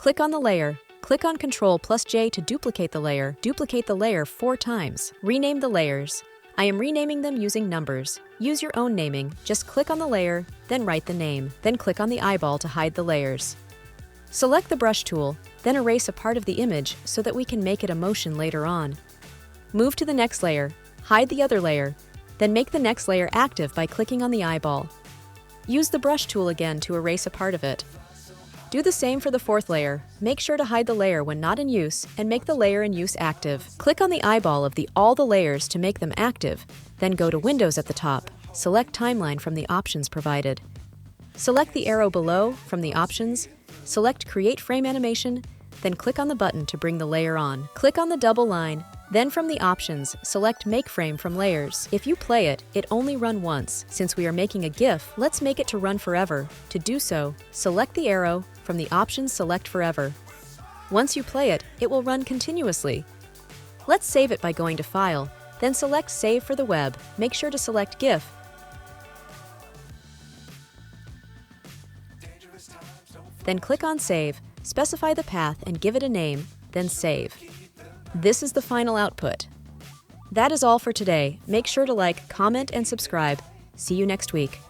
Click on the layer. Click on Ctrl+J to duplicate the layer 4 times. Rename the layers. I am renaming them using numbers. Use your own naming. Just click on the layer, then write the name. Then click on the eyeball to hide the layers. Select the brush tool, then erase a part of the image so that we can make it a motion later on. Move to the next layer, hide the other layer, then make the next layer active by clicking on the eyeball. Use the brush tool again to erase a part of it. Do the same for the 4th layer. Make sure to hide the layer when not in use and make the layer in use active. Click on the eyeball of all the layers to make them active, then go to Windows at the top. Select Timeline from the options provided. Select the arrow below from the options, select Create Frame Animation, then click on the button to bring the layer on. Click on the double line, then from the options, select Make Frame from Layers. If you play it, it only run once. Since we are making a GIF, let's make it to run forever. To do so, select the arrow, from the options select Forever. Once you play it, it will run continuously. Let's save it by going to File, then select Save for the web. Make sure to select GIF. Then click on Save, specify the path and give it a name, then save. This is the final output. That is all for today. Make sure to like, comment, and subscribe. See you next week.